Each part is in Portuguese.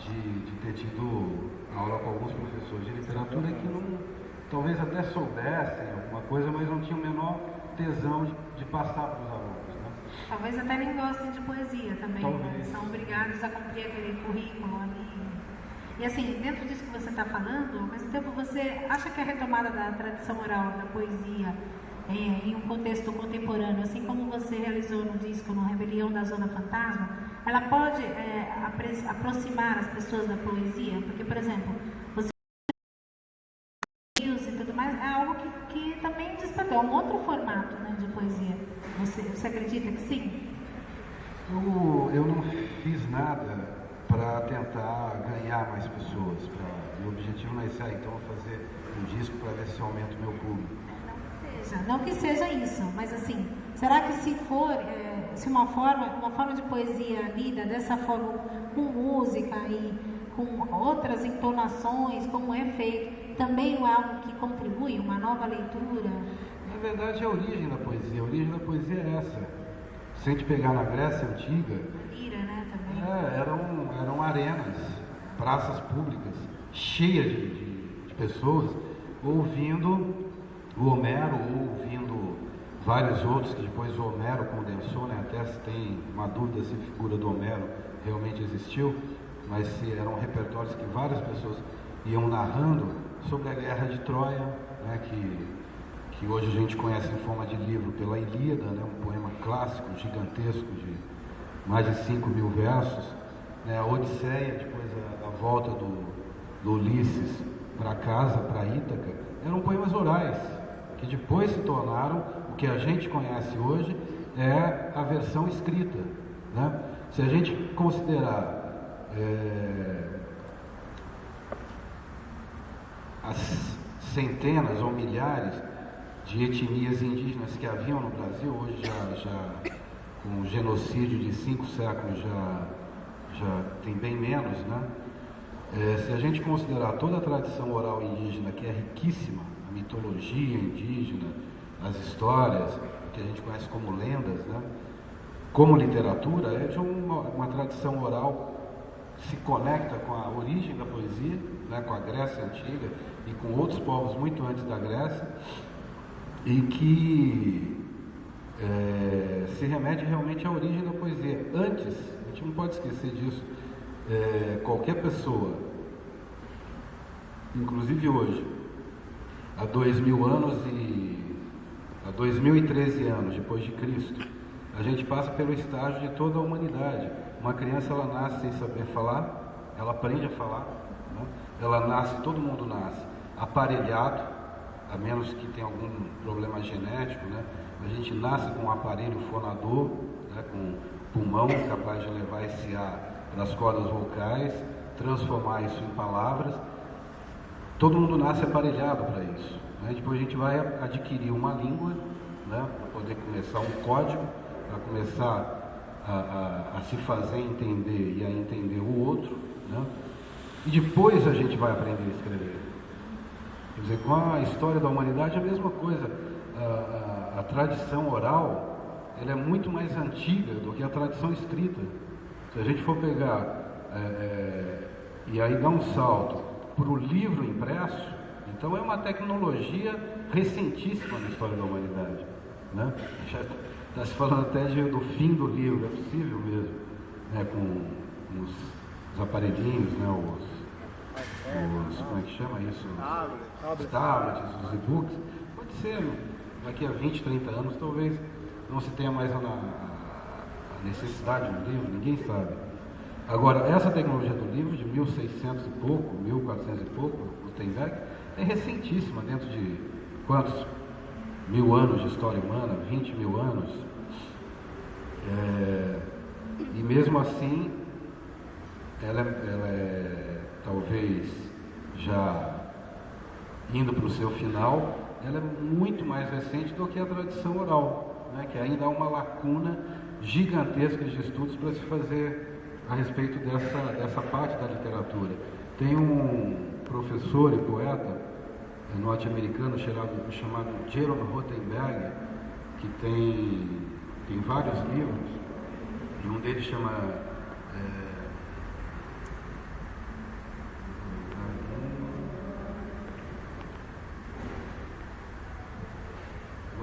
de ter tido aula com alguns professores de literatura que não, talvez até soubessem alguma coisa, mas não tinham o menor tesão de passar para os alunos, né? Talvez até nem gostem de poesia também, né? São obrigados a cumprir aquele currículo ali. E assim, dentro disso que você está falando, ao mesmo tempo você acha que a retomada da tradição oral da poesia em um contexto contemporâneo, assim como você realizou no disco no Rebelião da Zona Fantasma, ela pode aproximar as pessoas da poesia? Porque, por exemplo, você e tudo mais é algo que também despertou, é um outro formato, né, de poesia. Você acredita que sim? Eu não fiz nada para tentar ganhar mais pessoas. Meu objetivo não é esse, então vou fazer um disco para ver se aumenta o meu público. Não que seja isso, mas assim, será que se for se uma forma de poesia lida dessa forma, com música e com outras entonações, como é feito, também não é algo que contribui, uma nova leitura? Na verdade, é a origem da poesia. A origem da poesia é essa. Se a gente pegar na Grécia Antiga, Lira, né, também. Eram arenas, praças públicas, cheias de pessoas, ouvindo o Homero, ou ouvindo vários outros que depois o Homero condensou, né? Até se tem uma dúvida se a figura do Homero realmente existiu, mas eram repertórios que várias pessoas iam narrando sobre a Guerra de Troia, né? Que hoje a gente conhece em forma de livro pela Ilíada, né? Um poema clássico, gigantesco, de mais de 5.000 versos, né? A Odisseia, depois a volta do Ulisses para casa, para Ítaca, eram poemas orais, que depois se tornaram o que a gente conhece hoje é a versão escrita, né? Se a gente considerar as centenas ou milhares de etnias indígenas que haviam no Brasil, hoje já com o genocídio de 5 séculos já tem bem menos, né? Se a gente considerar toda a tradição oral indígena, que é riquíssima, a mitologia indígena, as histórias, que a gente conhece como lendas, né? Como literatura, é de uma tradição oral que se conecta com a origem da poesia, né? Com a Grécia Antiga e com outros povos muito antes da Grécia, e que se remete realmente à origem da poesia. Antes, a gente não pode esquecer disso, qualquer pessoa, inclusive hoje, há 2000 anos há 2013 anos depois de Cristo, a gente passa pelo estágio de toda a humanidade. Uma criança, ela nasce sem saber falar, ela aprende a falar, né? Ela nasce, todo mundo nasce aparelhado, a menos que tenha algum problema genético, né? A gente nasce com um aparelho fonador, né? Com pulmão capaz de levar esse ar para as cordas vocais, transformar isso em palavras. Todo mundo nasce aparelhado para isso, né? Depois a gente vai adquirir uma língua, né? Para poder começar um código, para começar a se fazer entender e a entender o outro, né? E depois a gente vai aprender a escrever. Quer dizer, com a história da humanidade é a mesma coisa. A tradição oral, ela é muito mais antiga do que a tradição escrita. Se a gente for pegar e aí dar um salto para o livro impresso, então é uma tecnologia recentíssima na história da humanidade, né? Já está se falando até do fim do livro, é possível mesmo, né? Com os aparelhinhos, né? Como é que chama isso? Os tablets, os e-books. Pode ser, daqui a 20, 30 anos talvez não se tenha mais a necessidade do livro, ninguém sabe. Agora, essa tecnologia do livro, de 1600 e pouco, 1400 e pouco, Gutenberg, é recentíssima, dentro de quantos 1000 anos de história humana, 20.000 anos. E mesmo assim, ela é talvez já indo para o seu final, ela é muito mais recente do que a tradição oral, né? Que ainda há uma lacuna gigantesca de estudos para se fazer a respeito dessa parte da literatura. Tem um professor e poeta norte-americano chamado Jerome Rothenberg, que tem vários livros, e um deles chama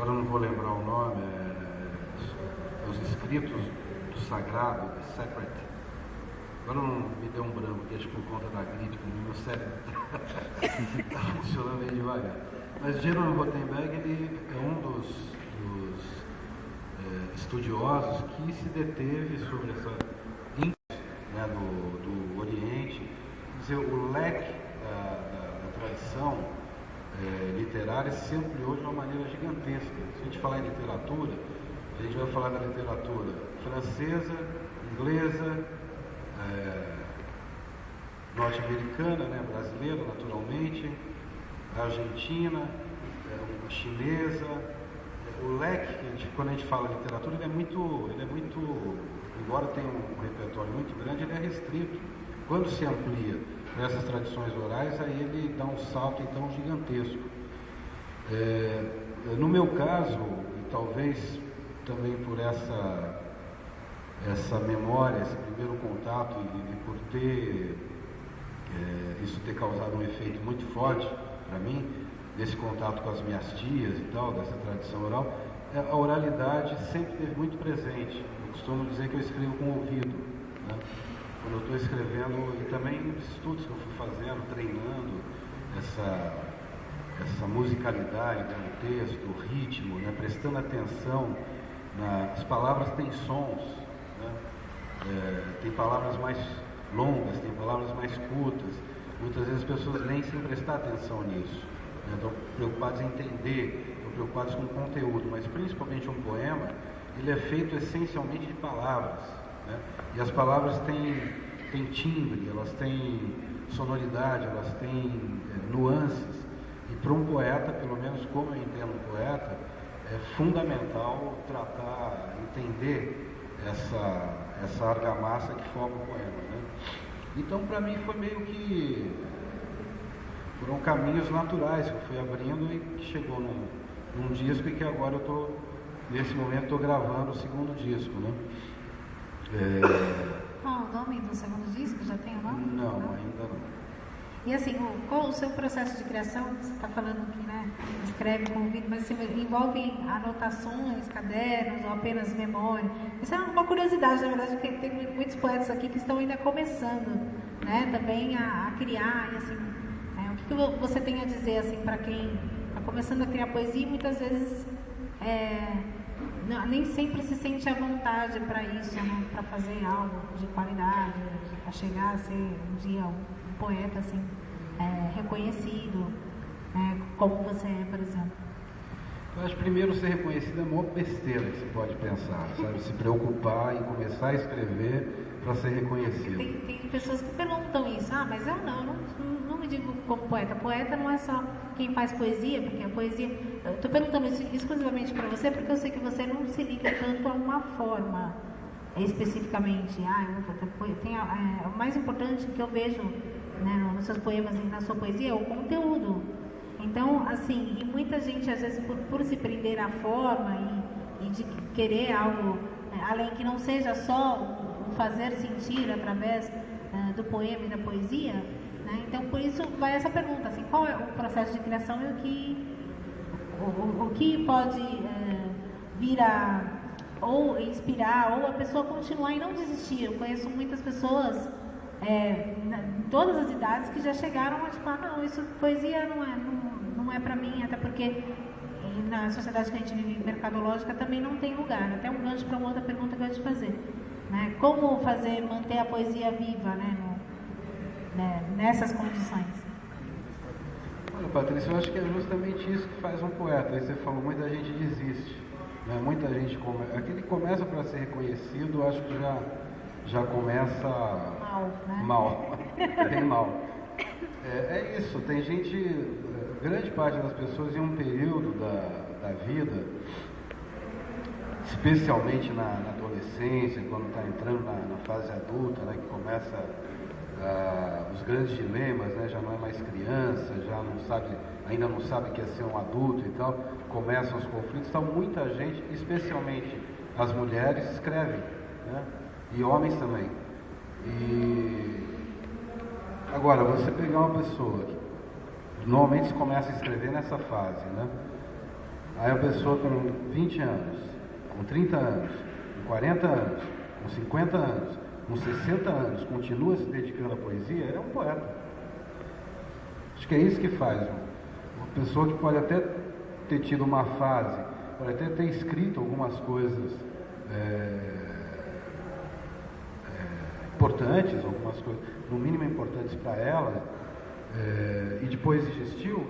agora eu não vou lembrar o nome, os escritos do sagrado, Sacred. Agora não me deu um branco, que acho que por conta da gripe, meu cérebro está funcionando meio devagar. Mas Jerome Rothenberg, ele é um dos estudiosos que se deteve sobre essa né, do Oriente. Quer dizer, o leque da tradição literária se ampliou de uma maneira gigantesca. Se a gente falar em literatura, a gente vai falar da literatura francesa, inglesa, norte-americana, né, brasileira naturalmente, argentina, chinesa. O leque, quando a gente fala literatura, ele é muito, embora tenha um repertório muito grande, ele é restrito. Quando se amplia para essas tradições orais, aí ele dá um salto então gigantesco. No meu caso, e talvez também por essa memória, esse primeiro contato, e por isso ter causado um efeito muito forte para mim, desse contato com as minhas tias e tal, dessa tradição oral, a oralidade sempre esteve muito presente. Eu costumo dizer que eu escrevo com o ouvido, né? Quando eu estou escrevendo, e também nos estudos que eu fui fazendo, treinando essa musicalidade, né, no texto, o ritmo, né, prestando atenção, as palavras têm sons, né? Tem palavras mais longas, tem palavras mais curtas. Muitas vezes as pessoas leem sem prestar atenção nisso. Estão preocupados em entender, estão preocupados com o conteúdo, mas principalmente um poema, ele é feito essencialmente de palavras, né? E as palavras têm timbre, elas têm sonoridade, elas têm nuances, e para um poeta, pelo menos como eu entendo um poeta, é fundamental tratar, entender essa argamassa que forma o poema, né? Então, para mim, foi meio que foram caminhos naturais que eu fui abrindo e que chegou num disco, e que agora nesse momento, estou gravando o segundo disco, né? Qual o nome do segundo disco? Já tem o nome? Não, ainda não. E assim, qual o seu processo de criação? Você está falando que, né, escreve com ouvido, mas você envolve anotações, cadernos ou apenas memória? Isso é uma curiosidade, na verdade, porque tem muitos poetas aqui que estão ainda começando, né, também a criar, e assim, o que você tem a dizer, assim, para quem está começando a criar poesia e muitas vezes nem sempre se sente à vontade para isso, né, para fazer algo de qualidade, para chegar a ser um dia um poeta assim, reconhecido, como você é, por exemplo? Eu acho que primeiro ser reconhecido é a maior besteira que se pode pensar, sabe? Se preocupar em começar a escrever para ser reconhecido. Tem pessoas que perguntam isso, mas eu não me digo como poeta. Poeta não é só quem faz poesia, porque a poesia... Eu estou perguntando isso exclusivamente para você porque eu sei que você não se liga tanto a uma forma especificamente. O mais importante que eu vejo, né, nos seus poemas e na sua poesia é o conteúdo. Então, assim, e muita gente, às vezes, por se prender à forma e de querer algo, além que não seja só o fazer sentir através do poema e da poesia, né? Então, por isso, vai essa pergunta, assim, qual é o processo de criação e o que pode vir a ou inspirar, ou a pessoa continuar e não desistir. Eu conheço muitas pessoas em todas as idades que já chegaram a tipo, não, isso poesia não é para mim, até porque na sociedade que a gente vive mercadológica também não tem lugar. Até um gancho para uma outra pergunta que eu ia te fazer, né? Como manter a poesia viva, né, nessas condições? Olha, Patrícia, eu acho que é justamente isso que faz um poeta. Aí você falou, muita gente desiste, né? Muita gente aquele que começa para ser reconhecido, eu acho que já começa mal. Bem mal. É isso, tem gente, grande parte das pessoas em um período da vida, especialmente na adolescência, quando está entrando na fase adulta, né, que começa os grandes dilemas, né, já não é mais criança, ainda não sabe que é ser um adulto e tal, começam os conflitos, então muita gente, especialmente as mulheres, escrevem, né, e homens também. Agora, você pegar uma pessoa que normalmente se começa a escrever nessa fase, né? Aí a pessoa com 20 anos, com 30 anos, com 40 anos, com 50 anos, com 60 anos, continua se dedicando à poesia, é um poeta. Acho que é isso que faz. Uma pessoa que pode até ter tido uma fase, pode até ter escrito algumas coisas importantes, algumas coisas no mínimo importantes para ela, e depois desistiu.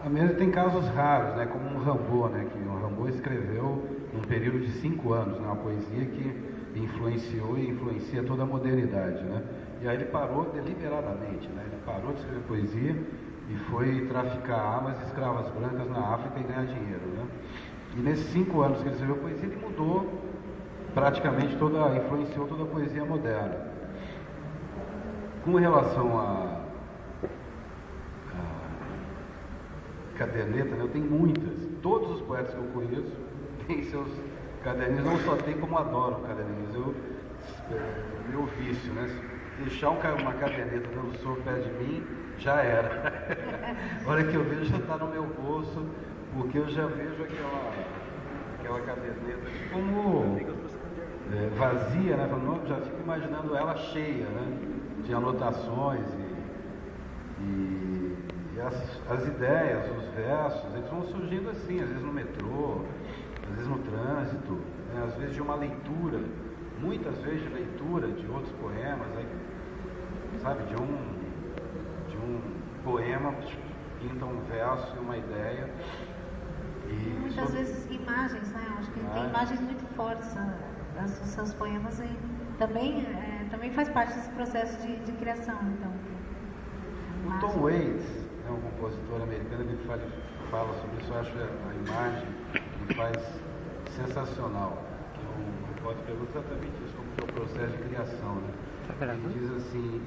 A mesma tem casos raros, né, como um Rimbaud, né, que o Rimbaud escreveu num período de 5 anos, né, uma poesia que influenciou e influencia toda a modernidade, né? E aí ele parou deliberadamente, né? Ele parou de escrever poesia e foi traficar armas e escravas brancas na África e ganhar dinheiro, né? E nesses 5 anos que ele escreveu poesia, ele mudou praticamente influenciou toda a poesia moderna. Com relação a caderneta, né, eu tenho muitas. Todos os poetas que eu conheço têm seus caderninhos, não só tem como adoram caderninhos. Meu vício, né? Se deixar uma caderneta dando soco perto de mim, já era. A hora que eu vejo, já está no meu bolso, porque eu já vejo aquela caderneta como vazia, né? Já fico imaginando ela cheia, né? De anotações e as ideias, os versos, eles vão surgindo assim, às vezes no metrô, às vezes no trânsito, né? Às vezes de uma leitura, muitas vezes de leitura de outros poemas, aí, sabe, de um poema pinta um verso e uma ideia. E muitas vezes imagens, né? Acho que tem imagens muito fortes os seus poemas e também faz parte desse processo de criação, então. O Tom Waits é um compositor americano que fala sobre isso. Eu acho a imagem que faz sensacional. Eu posso perguntar exatamente isso, como que é o processo de criação, né? Ele diz assim,